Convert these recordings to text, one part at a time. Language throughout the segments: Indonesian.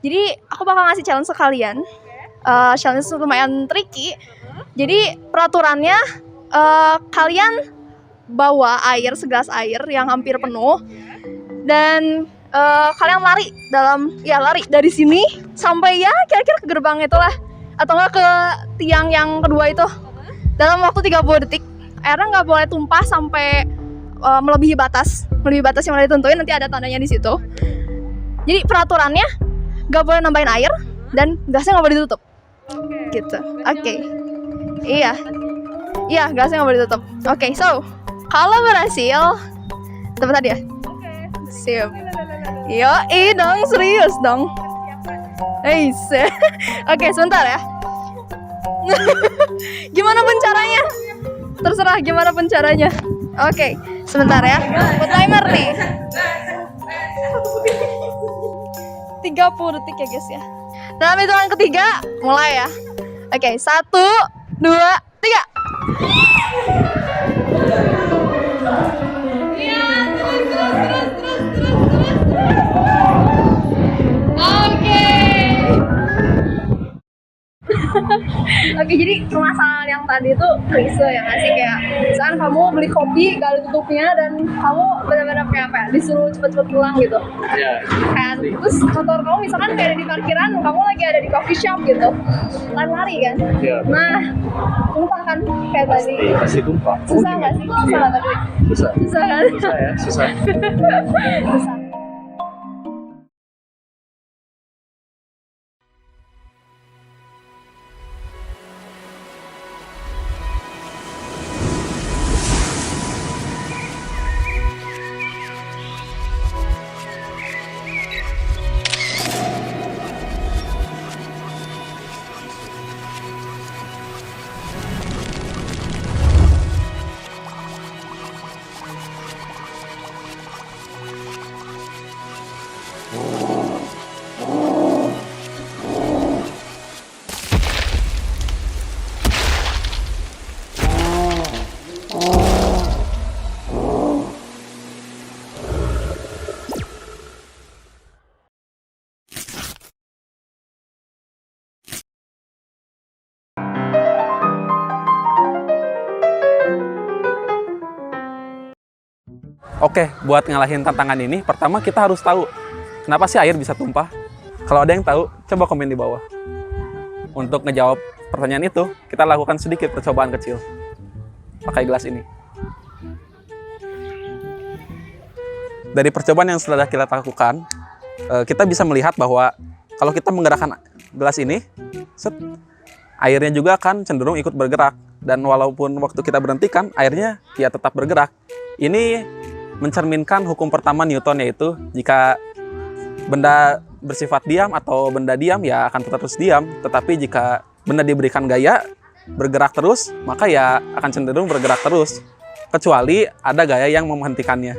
Jadi aku bakal ngasih challenge sekalian. Challenge lumayan tricky. Jadi peraturannya kalian bawa air, segelas air yang hampir penuh, dan kalian lari dari sini sampai ya kira-kira ke gerbang itulah, atau enggak ke tiang yang kedua itu dalam waktu 30 detik. Airnya nggak boleh tumpah sampai melebihi batas yang udah ditentuin, nanti ada tandanya di situ. Jadi peraturannya nggak boleh nambahin air dan gelasnya nggak boleh ditutup. Gitu. Oke. Iya, gelasnya nggak boleh ditutup. Oke, so kalau berhasil, dapat hadiah. Siap. Yo, dong, serius dong. Oke, sebentar ya. Gimana pun caranya? Terserah gimana pun caranya. Oke, sebentar ya. Buat timer nih. 30 detik ya guys ya. Dalam hitungan ketiga, mulai ya. Oke, 1, 2, 3. Oke, jadi permasalahan yang tadi itu klise ya nggak sih, kayak misalkan kamu beli kopi gak ada tutupnya dan kamu benar-benar kayak apa ya, disuruh cepet-cepet pulang gitu. Iya. Kan, terus motor kamu misalkan kayak ada di parkiran, kamu lagi ada di coffee shop gitu, lari kan. Iya. Nah, tumpah kan kayak tadi. Pasti tumpah. Susah nggak sih? Susah nggak tadi? Susah kan? Susah ya, susah. Susah. Oke, buat ngalahin tantangan ini, pertama kita harus tahu kenapa sih air bisa tumpah. Kalau ada yang tahu, coba komen di bawah. Untuk ngejawab pertanyaan itu, kita lakukan sedikit percobaan kecil. Pakai gelas ini. Dari percobaan yang sudah kita lakukan, kita bisa melihat bahwa kalau kita menggerakkan gelas ini, airnya juga akan cenderung ikut bergerak. Dan walaupun waktu kita berhentikan, airnya ya tetap bergerak. Ini mencerminkan hukum pertama Newton, yaitu jika benda bersifat diam atau benda diam ya akan tetap terus diam. Tetapi jika benda diberikan gaya bergerak terus, maka ya akan cenderung bergerak terus. Kecuali ada gaya yang menghentikannya.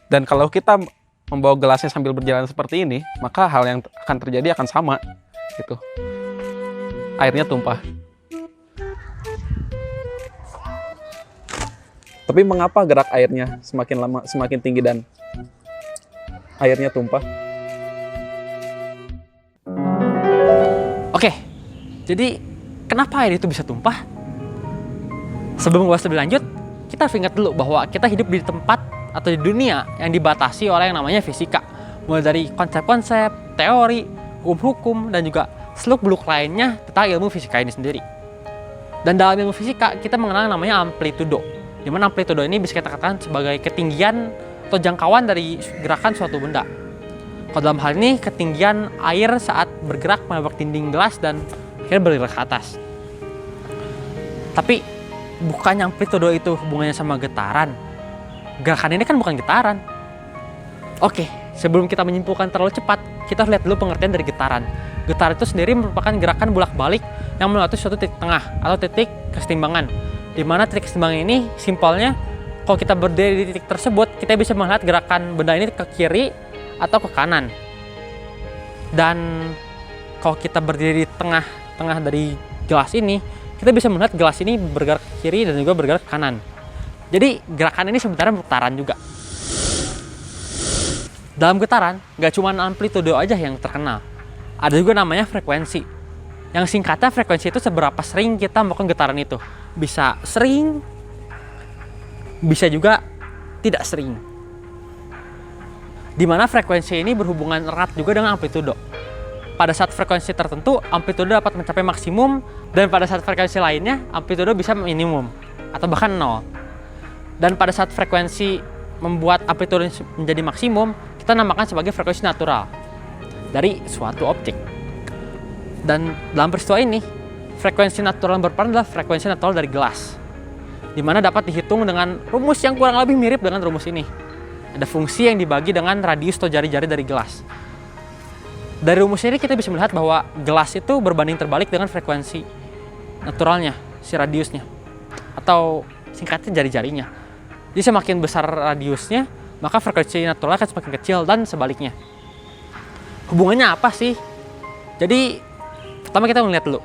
Dan kalau kita membawa gelasnya sambil berjalan seperti ini, maka hal yang akan terjadi akan sama. Gitu. Airnya tumpah. Tapi mengapa gerak airnya semakin lama semakin tinggi dan airnya tumpah? Oke, jadi kenapa air itu bisa tumpah? Sebelum bahas lebih lanjut, kita harus ingat dulu bahwa kita hidup di tempat atau di dunia yang dibatasi oleh yang namanya fisika. Mulai dari konsep-konsep, teori, hukum-hukum, dan juga seluk-beluk lainnya tentang ilmu fisika ini sendiri. Dan dalam ilmu fisika, kita mengenal yang namanya amplitudo. Di mana amplitudo ini bisa kita katakan sebagai ketinggian atau jangkauan dari gerakan suatu benda. Kalau dalam hal ini, ketinggian air saat bergerak menabrak dinding gelas dan akhirnya bergerak ke atas. Tapi, bukannya amplitudo itu hubungannya sama getaran. Gerakan ini kan bukan getaran. Oke, sebelum kita menyimpulkan terlalu cepat, kita harus lihat dulu pengertian dari getaran. Getaran itu sendiri merupakan gerakan bolak-balik yang melewati suatu titik tengah atau titik kesetimbangan. Di mana titik kesetimbangan ini simpelnya, kalau kita berdiri di titik tersebut, kita bisa melihat gerakan benda ini ke kiri atau ke kanan. Dan kalau kita berdiri di tengah-tengah dari gelas ini, kita bisa melihat gelas ini bergerak ke kiri dan juga bergerak ke kanan. Jadi gerakan ini sebenarnya putaran juga. Dalam getaran, nggak cuma amplitudo aja yang terkenal. Ada juga namanya frekuensi. Yang singkatnya frekuensi itu seberapa sering kita melakukan getaran itu. Bisa sering, bisa juga tidak sering. Dimana frekuensi ini berhubungan erat juga dengan amplitudo. Pada saat frekuensi tertentu, amplitudo dapat mencapai maksimum, dan pada saat frekuensi lainnya, amplitudo bisa minimum, atau bahkan nol. Dan pada saat frekuensi membuat amplitudo menjadi maksimum, kita namakan sebagai frekuensi natural dari suatu objek. Dan dalam peristiwa ini, frekuensi natural yang berperan adalah frekuensi natural dari gelas, di mana dapat dihitung dengan rumus yang kurang lebih mirip dengan rumus ini. Ada fungsi yang dibagi dengan radius atau jari-jari dari gelas. Dari rumus ini kita bisa melihat bahwa gelas itu berbanding terbalik dengan frekuensi naturalnya, si radiusnya, atau singkatnya jari-jarinya. Jadi semakin besar radiusnya, maka frekuensi naturalnya akan semakin kecil, dan sebaliknya. Hubungannya apa sih? Jadi pertama kita melihat dulu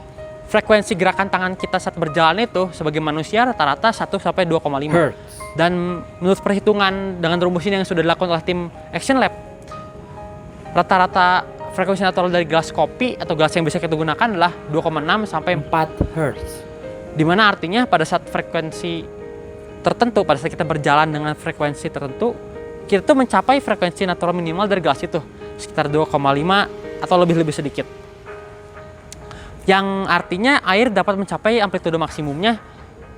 frekuensi gerakan tangan kita saat berjalan itu sebagai manusia rata-rata 1 sampai 2,5 Hz. Dan menurut perhitungan dengan rumus ini yang sudah dilakukan oleh tim Action Lab, rata-rata frekuensi natural dari gelas kopi atau gelas yang bisa kita gunakan adalah 2,6 sampai 4 Hz. Dimana artinya pada saat frekuensi tertentu, pada saat kita berjalan dengan frekuensi tertentu, kita tuh mencapai frekuensi natural minimal dari gelas itu sekitar 2,5 atau lebih sedikit. Yang artinya air dapat mencapai amplitudo maksimumnya,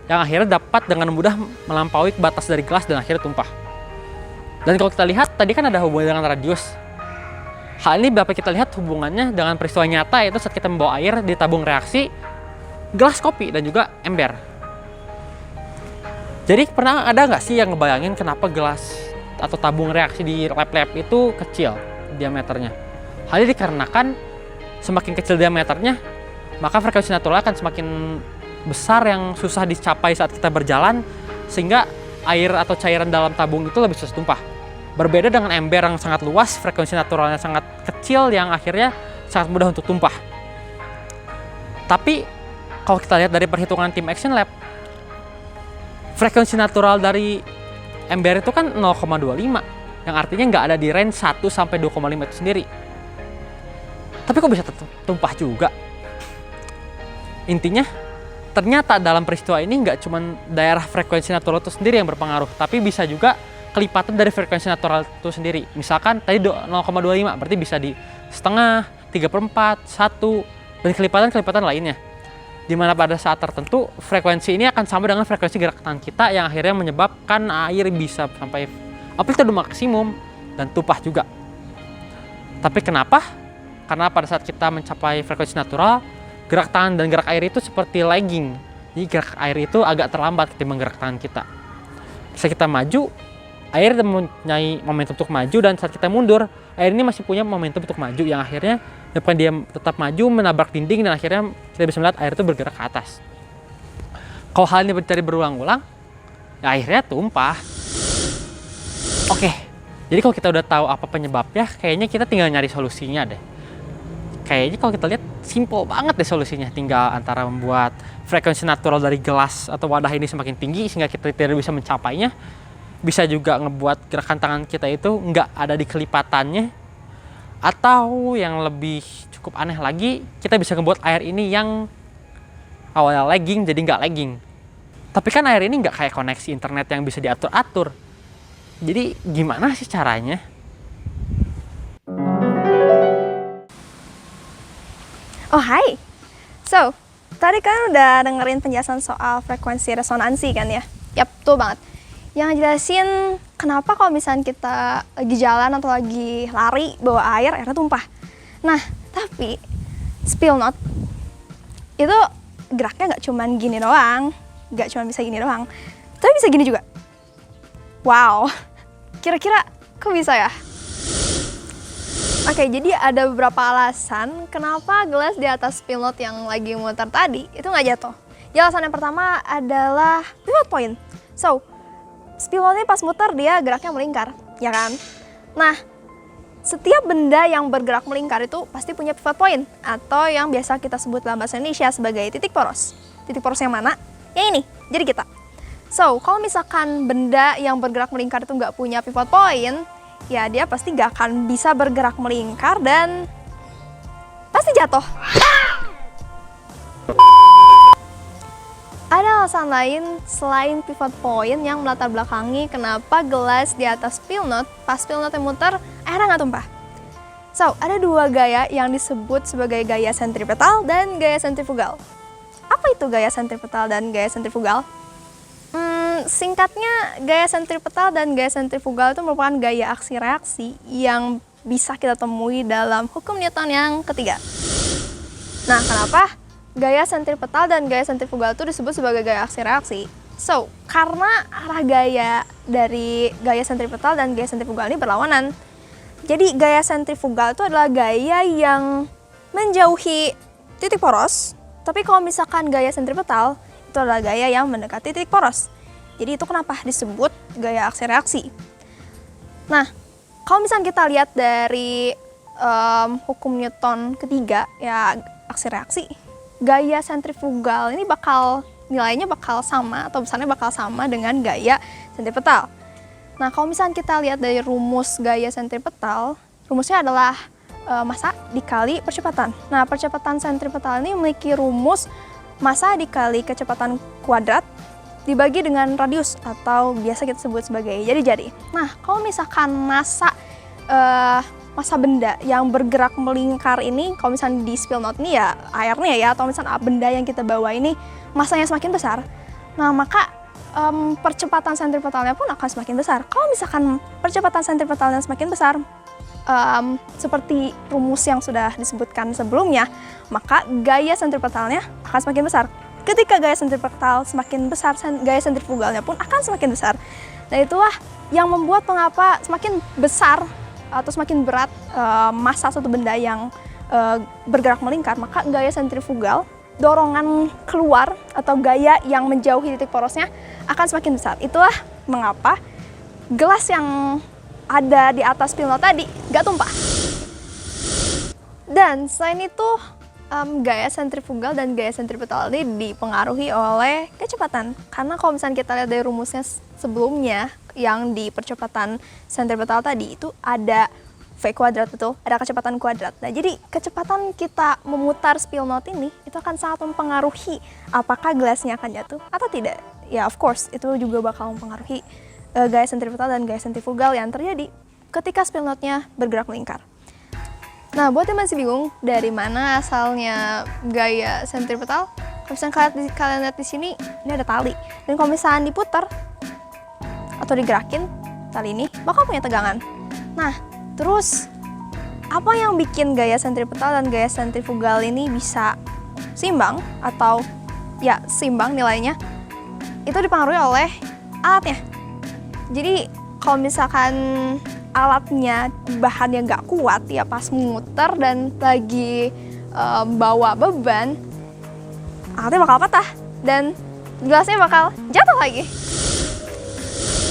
yang akhirnya dapat dengan mudah melampaui batas dari gelas dan akhirnya tumpah. Dan kalau kita lihat tadi kan ada hubungan dengan radius. Hal ini dapat kita lihat hubungannya dengan peristiwa nyata, yaitu saat kita membawa air di tabung reaksi gelas kopi dan juga ember. Jadi pernah ada nggak sih yang ngebayangin kenapa gelas atau tabung reaksi di lab-lab itu kecil diameternya? Hal ini dikarenakan semakin kecil diameternya, maka frekuensi natural akan semakin besar yang susah dicapai saat kita berjalan, sehingga air atau cairan dalam tabung itu lebih susah tumpah. Berbeda dengan ember yang sangat luas, frekuensi naturalnya sangat kecil yang akhirnya sangat mudah untuk tumpah. Tapi kalau kita lihat dari perhitungan tim Action Lab, frekuensi natural dari ember itu kan 0,25, yang artinya nggak ada di range 1 sampai 2,5 itu sendiri. Tapi kok bisa tumpah juga? Intinya, ternyata dalam peristiwa ini nggak cuma daerah frekuensi natural itu sendiri yang berpengaruh, tapi bisa juga kelipatan dari frekuensi natural itu sendiri. Misalkan tadi 0,25, berarti bisa di setengah, 3/4, 1, dan kelipatan-kelipatan lainnya. Dimana pada saat tertentu frekuensi ini akan sama dengan frekuensi gerak tangan kita, yang akhirnya menyebabkan air bisa sampai amplitudo maksimum dan tumpah juga. Tapi kenapa? Karena pada saat kita mencapai frekuensi natural, gerak tangan dan gerak air itu seperti lagging. Jadi gerak air itu agak terlambat ketimbang gerak tangan kita. Saat kita maju, air mempunyai momentum untuk maju, dan saat kita mundur, air ini masih punya momentum untuk maju, yang akhirnya depan dia tetap maju menabrak dinding, dan akhirnya kita bisa melihat air itu bergerak ke atas. Kalau hal ini terjadi berulang-ulang, ya akhirnya tumpah. Oke, jadi kalau kita udah tahu apa penyebabnya, kayaknya kita tinggal nyari solusinya deh. Kayaknya kalau kita lihat simple banget deh solusinya, tinggal antara membuat frekuensi natural dari gelas atau wadah ini semakin tinggi sehingga kita tidak bisa mencapainya, bisa juga ngebuat gerakan tangan kita itu nggak ada di kelipatannya, atau yang lebih cukup aneh lagi, kita bisa ngebuat air ini yang awalnya lagging jadi nggak lagging. Tapi kan air ini nggak kayak koneksi internet yang bisa diatur-atur. Jadi gimana sih caranya? Oh hai, so tadi kan udah dengerin penjelasan soal frekuensi resonansi kan ya? Yap, betul banget. Yang jelasin kenapa kalau misalnya kita lagi jalan atau lagi lari bawa airnya tumpah. Nah, tapi spill knot itu geraknya nggak cuman gini doang, nggak cuma bisa gini doang, tapi bisa gini juga. Wow, kira-kira kok bisa ya? Oke, jadi ada beberapa alasan kenapa gelas di atas spill knot yang lagi muter tadi itu nggak jatuh. Alasan yang pertama adalah pivot point. So, spill knot-nya pas muter dia geraknya melingkar, ya kan? Nah, setiap benda yang bergerak melingkar itu pasti punya pivot point, atau yang biasa kita sebut dalam bahasa Indonesia sebagai titik poros. titik poros yang mana? Ya ini, jadi kita. So, kalau misalkan benda yang bergerak melingkar itu nggak punya pivot point, ya dia pasti nggak akan bisa bergerak melingkar dan pasti jatuh. Ada alasan lain selain pivot point yang melatar belakangi kenapa gelas di atas spill knot, pas spill knot yang muter, airnya nggak tumpah. So, ada dua gaya yang disebut sebagai gaya sentripetal dan gaya sentrifugal. Apa itu gaya sentripetal dan gaya sentrifugal? Singkatnya, gaya sentripetal dan gaya sentrifugal itu merupakan gaya aksi reaksi yang bisa kita temui dalam hukum Newton yang ketiga. Nah, kenapa gaya sentripetal dan gaya sentrifugal itu disebut sebagai gaya aksi reaksi? So, karena arah gaya dari gaya sentripetal dan gaya sentrifugal ini berlawanan. Jadi, gaya sentrifugal itu adalah gaya yang menjauhi titik poros, tapi kalau misalkan gaya sentripetal itu adalah gaya yang mendekati titik poros. Jadi itu kenapa disebut gaya aksi reaksi. Nah, kalau misalnya kita lihat dari hukum Newton ketiga, ya aksi reaksi, gaya sentrifugal ini nilainya bakal sama atau besarnya bakal sama dengan gaya sentripetal. Nah, kalau misalnya kita lihat dari rumus gaya sentripetal, rumusnya adalah massa dikali percepatan. Nah, percepatan sentripetal ini memiliki rumus massa dikali kecepatan kuadrat dibagi dengan radius atau biasa kita sebut sebagai jadi-jadi. Nah, kalau misalkan massa benda yang bergerak melingkar ini, kalau misalnya di spill knot ini ya airnya ya, atau misalnya benda yang kita bawa ini massanya semakin besar, nah maka percepatan sentripetalnya pun akan semakin besar. Kalau misalkan percepatan sentripetalnya semakin besar, seperti rumus yang sudah disebutkan sebelumnya, maka gaya sentripetalnya akan semakin besar. Ketika gaya sentripetal semakin besar, gaya sentrifugalnya pun akan semakin besar. Nah, itulah yang membuat mengapa semakin besar atau semakin berat massa suatu benda yang bergerak melingkar, maka gaya sentrifugal, dorongan keluar atau gaya yang menjauhi titik porosnya akan semakin besar. Itulah mengapa gelas yang ada di atas spill knot tadi gak tumpah. Dan selain itu, gaya sentrifugal dan gaya sentripetal ini dipengaruhi oleh kecepatan. Karena kalau misalnya kita lihat dari rumusnya sebelumnya yang di percepatan sentripetal tadi itu ada V kuadrat, betul, ada kecepatan kuadrat. Nah, jadi kecepatan kita memutar spill knot ini itu akan sangat mempengaruhi apakah gelasnya akan jatuh atau tidak. Ya, of course, itu juga bakal mempengaruhi gaya sentripetal dan gaya sentrifugal yang terjadi ketika spill knotnya bergerak melingkar. Nah, buat yang masih bingung dari mana asalnya gaya sentripetal, kalau misalnya kalian lihat di sini, ini ada tali. Dan kalau misalnya diputar atau digerakin tali ini, bakal punya tegangan. Nah, terus apa yang bikin gaya sentripetal dan gaya sentrifugal ini bisa seimbang atau ya seimbang nilainya? Itu dipengaruhi oleh alatnya. Jadi kalau misalkan alatnya bahannya nggak kuat ya pas muter dan lagi bawa beban, alatnya bakal patah dan gelasnya bakal jatuh lagi.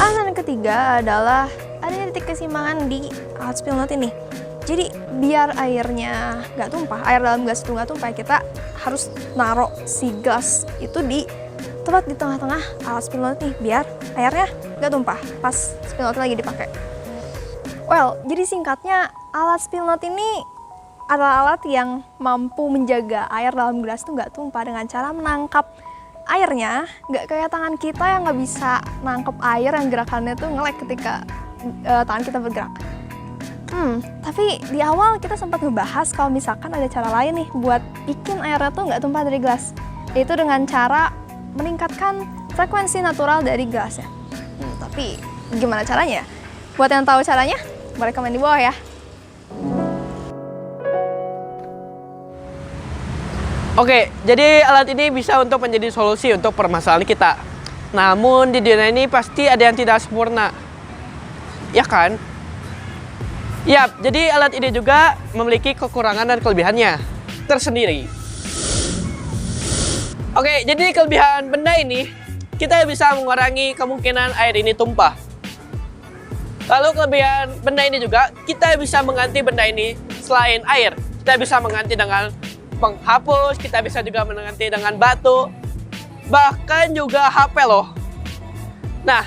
Alasan yang ketiga adalah adanya titik keseimbangan di alat spill knot ini. Jadi biar airnya nggak tumpah, air dalam gelas itu nggak tumpah, kita harus naruh si gelas itu di tepat di tengah-tengah alat spill knot nih biar airnya nggak tumpah pas spill knot lagi dipakai. Well, jadi singkatnya alat spill knot ini adalah alat yang mampu menjaga air dalam gelas itu nggak tumpah dengan cara menangkap airnya, nggak kayak tangan kita yang nggak bisa nangkep air yang gerakannya tuh nge-lag ketika tangan kita bergerak. Tapi di awal kita sempat ngebahas kalau misalkan ada cara lain nih buat bikin airnya tuh nggak tumpah dari gelas, yaitu dengan cara meningkatkan frekuensi natural dari gelasnya. Tapi gimana caranya? Buat yang tahu caranya, boleh komen di bawah ya. Oke, jadi alat ini bisa untuk menjadi solusi untuk permasalahan kita. Namun di dunia ini pasti ada yang tidak sempurna. Ya kan? Ya, jadi alat ini juga memiliki kekurangan dan kelebihannya tersendiri. Oke, jadi kelebihan benda ini, kita bisa mengurangi kemungkinan air ini tumpah. Lalu kelebihan benda ini juga, kita bisa mengganti benda ini selain air. Kita bisa mengganti dengan penghapus, kita bisa juga mengganti dengan batu. bahkan juga HP loh. Nah,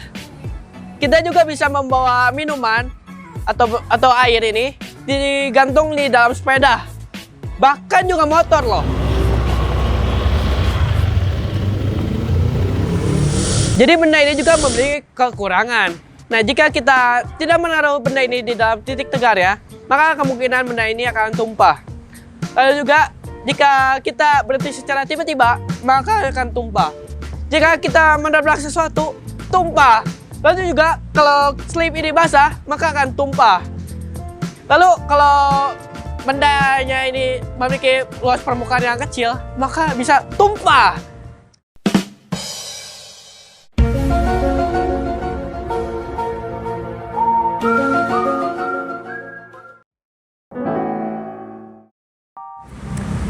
kita juga bisa membawa minuman atau air ini digantung di dalam sepeda, bahkan juga motor loh. Jadi benda ini juga memiliki kekurangan. Nah, jika kita tidak menaruh benda ini di dalam titik tegar ya, maka kemungkinan benda ini akan tumpah. Lalu juga jika kita berhenti secara tiba-tiba, maka akan tumpah. Jika kita menabrak sesuatu, tumpah. Lalu juga kalau slip ini basah, maka akan tumpah. Lalu kalau bendanya ini memiliki luas permukaan yang kecil, maka bisa tumpah.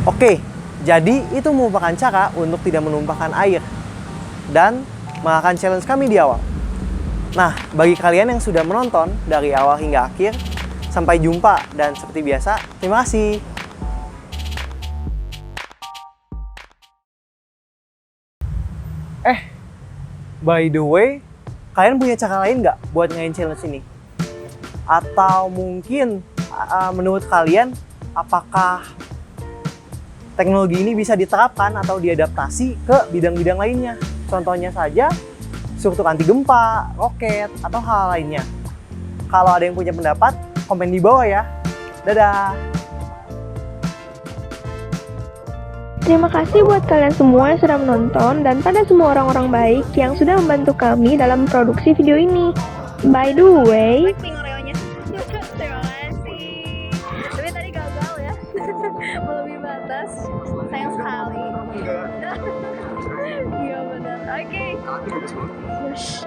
Oke, jadi itu merupakan cara untuk tidak menumpahkan air dan mengalahkan challenge kami di awal. Nah, bagi kalian yang sudah menonton dari awal hingga akhir, sampai jumpa dan seperti biasa, terima kasih. By the way, kalian punya cara lain nggak buat ngain challenge ini? Atau mungkin menurut kalian, apakah teknologi ini bisa diterapkan atau diadaptasi ke bidang-bidang lainnya? Contohnya saja, struktur anti gempa, roket, atau hal lainnya. Kalau ada yang punya pendapat, komen di bawah ya. Dadah! Terima kasih buat kalian semua yang sudah menonton dan pada semua orang-orang baik yang sudah membantu kami dalam produksi video ini. By the way, Oreonya. Terima kasih. Tapi tadi gagal ya. Melebihi batas. Sayang sekali. Iya benar. Oke. Yes.